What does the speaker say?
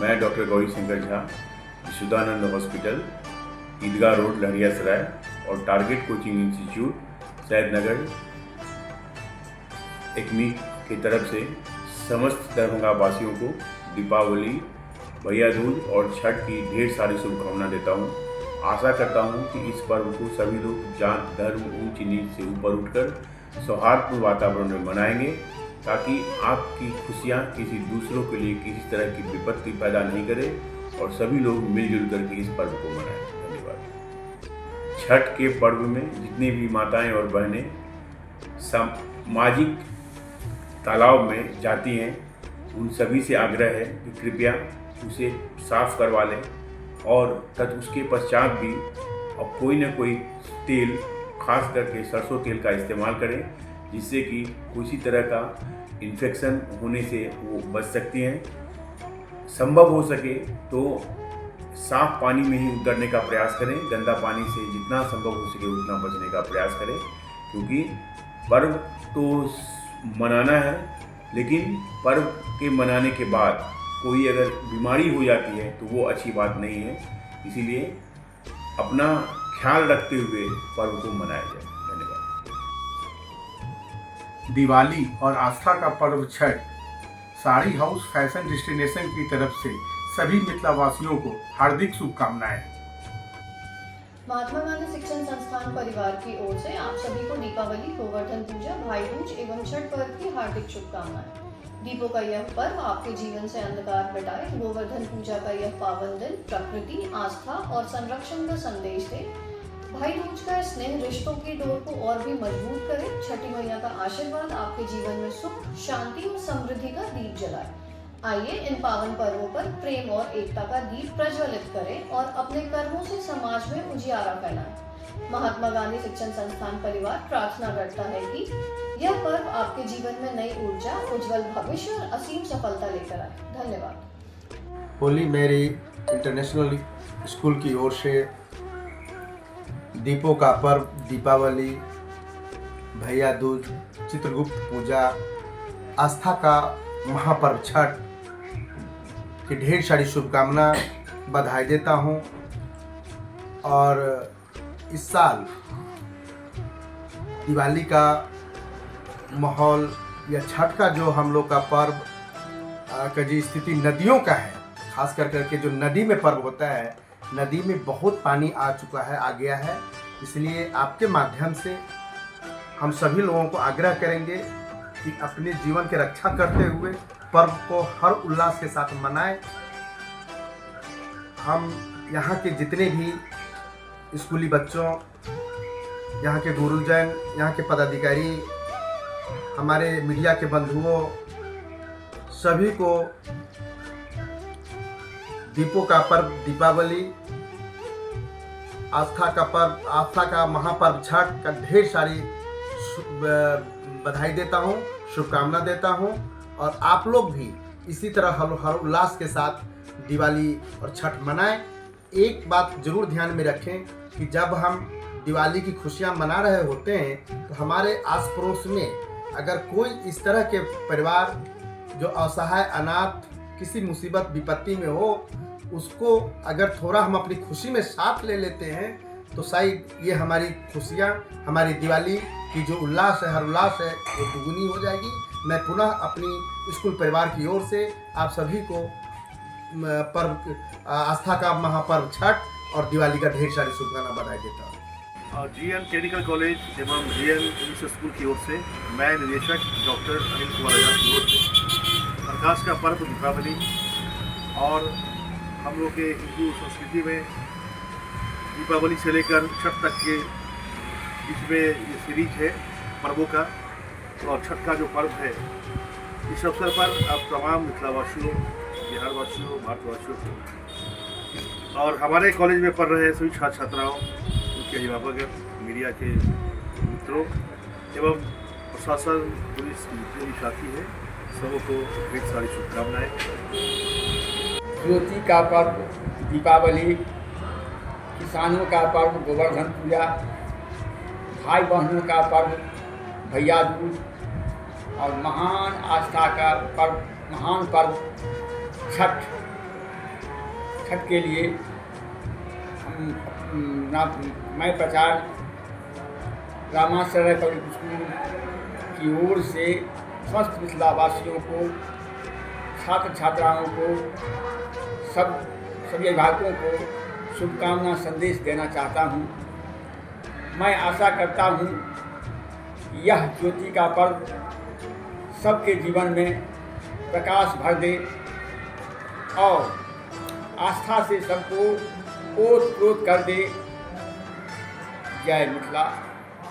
मैं doctor Gauri Shankar Jha, Vishuddhanand hospital, ईदगाह road, Laheriasarai और target coaching institute, Saidnagar, Ekmi की तरफ से समस्त दरभंगा वासियों को दीपावली, भैया दूज और छठ की ढेर सारी शुभकामनाएं देता हूँ। आशा करता हूँ कि इस पर्व को सभी लोग जात, धर्म, ऊंच नीच से ऊपर उठकर सौहार्दपूर्ण वातावरण में मनाएंगे, ताकि आपकी खुशियाँ किसी दूसरों के लिए किसी तरह की विपत्ति पैदा नहीं करे और सभी लोग मिलजुल करके इस पर्व को मनाएं। धन्यवाद। छठ के पर्व में जितनी भी माताएं और बहनें सामाजिक तालाब में जाती हैं, उन सभी से आग्रह है कि कृपया उसे साफ करवा लें और उसके पश्चात भी अब कोई न कोई तेल, खास करके सरसों तेल का इस्तेमाल करें, जिससे कि किसी तरह का इन्फेक्शन होने से वो बच सकती हैं। संभव हो सके तो साफ पानी में ही उतरने का प्रयास करें, गंदा पानी से जितना संभव हो सके उतना बचने का प्रयास करें, क्योंकि पर्व तो मनाना है, लेकिन पर्व के मनाने के बाद कोई अगर बीमारी हो जाती है तो वो अच्छी बात नहीं है। इसीलिए अपना ख्याल रखते हुए पर्व को मनाया जाए। धन्यवाद। दिवाली और आस्था का पर्व Chhath sari house fashion destination की तरफ से सभी मिथिलावासियों को हार्दिक शुभकामनाएं। महात्मा गांधी शिक्षण संस्थान परिवार की ओर से आप सभी को दीपावली, गोवर्धन पूजा, भाई दूज एवं छठ पर्व की हार्दिक शुभकामनाएं। दीपों का यह पर्व आपके जीवन से अंधकार मिटाए। गोवर्धन पूजा का यह पावन दिन प्रकृति, आस्था और संरक्षण का संदेश दे। भाई दूज का स्नेह रिश्तों की डोर को और भी मजबूत करे। छठी मैया का आशीर्वाद आपके जीवन में सुख, शांति और समृद्धि का दीप जलाए। आइए इन पावन पर्वों पर प्रेम और एकता का दीप प्रज्वलित करें और अपने कर्मों से समाज में उजियारा फैलाएं। महात्मा गांधी शिक्षण संस्थान परिवार प्रार्थना करता है कि यह पर्व आपके जीवन में नई ऊर्जा, उज्जवल भविष्य और असीम सफलता लेकर आए। धन्यवाद। होली मेरी इंटरनेशनल स्कूल की ओर से दीपों का पर्व दीपावली, भैया दूज, चित्रगुप्त पूजा, आस्था का महापर्व छठ की ढेर सारी शुभकामना, बधाई देता हूँ। और इस साल दिवाली का माहौल या छठ का जो हम लोग का पर्व का जो स्थिति नदियों का है, खास कर करके जो नदी में पर्व होता है, नदी में बहुत पानी आ चुका है, आ गया है। इसलिए आपके माध्यम से हम सभी लोगों को आग्रह करेंगे कि अपने जीवन की रक्षा करते हुए पर्व को हर उल्लास के साथ मनाएं। हम यहाँ के जितने भी स्कूली बच्चों, यहाँ के गुरुजन, यहाँ के पदाधिकारी, हमारे मीडिया के बंधुओं, सभी को दीपों का पर्व दीपावली, आस्था का पर्व, आस्था का महापर्व छठ का ढेर सारी बधाई देता हूँ, शुभकामना देता हूँ। और आप लोग भी इसी तरह हर उल्लास के साथ दिवाली और छठ मनाएं। एक बात जरूर ध्यान में रखें कि जब हम दिवाली की खुशियाँ मना रहे होते हैं तो हमारे आस पड़ोस में अगर कोई इस तरह के परिवार जो असहाय, अनाथ, किसी मुसीबत विपत्ति में हो, उसको अगर थोड़ा हम अपनी खुशी में साथ ले लेते हैं तो शायद ये हमारी खुशियाँ, हमारी दिवाली की जो उल्लास है, हर उल्लास है, वो दुगुनी हो जाएगी। मैं पुनः अपनी स्कूल परिवार की ओर से आप सभी को पर्व, आस्था का महापर्व छठ और दिवाली का ढेर सारी शुभकामना बधाई देता हूँ। GN टेक्निकल कॉलेज एवं GN इंग्लिश स्कूल की ओर से मैं निदेशक डॉक्टर अनिल कुमार आजाद की ओर से प्रकाश का पर्व दीपावली और हम लोग के हिंदू संस्कृति में दीपावली से लेकर छठ तक के बीच में ये सीरीज है पर्वों का। और छठ का जो पर्व है, इस अवसर पर आप तमाम मिथिलावासियों, बिहारवासियों, भारतवासियों को और हमारे कॉलेज में पढ़ रहे सभी छात्र छात्राओं, उनके अभिभावक, मीडिया के मित्रों एवं प्रशासन, पुलिस जितने भी साथी हैं, सबको ढेर सारी शुभकामनाएं। ज्योति का पर्व दीपावली, किसानों का पर्व गोवर्धन पूजा, भाई बहनों का पर्व भैया दूज और महान आस्था का पर्व, महान पर्व छठ छठ के लिए मैं प्रचार रामाश्रय पब्लिक स्कूल की ओर से समस्त मिथिलावासियों को, छात्र छात्राओं को, सभी अभिभावकों को शुभकामना संदेश देना चाहता हूँ। मैं आशा करता हूँ यह ज्योति का पर्व सबके जीवन में प्रकाश भर दे और आस्था से सबको ओत प्रोत कर दे। जय मिथिला।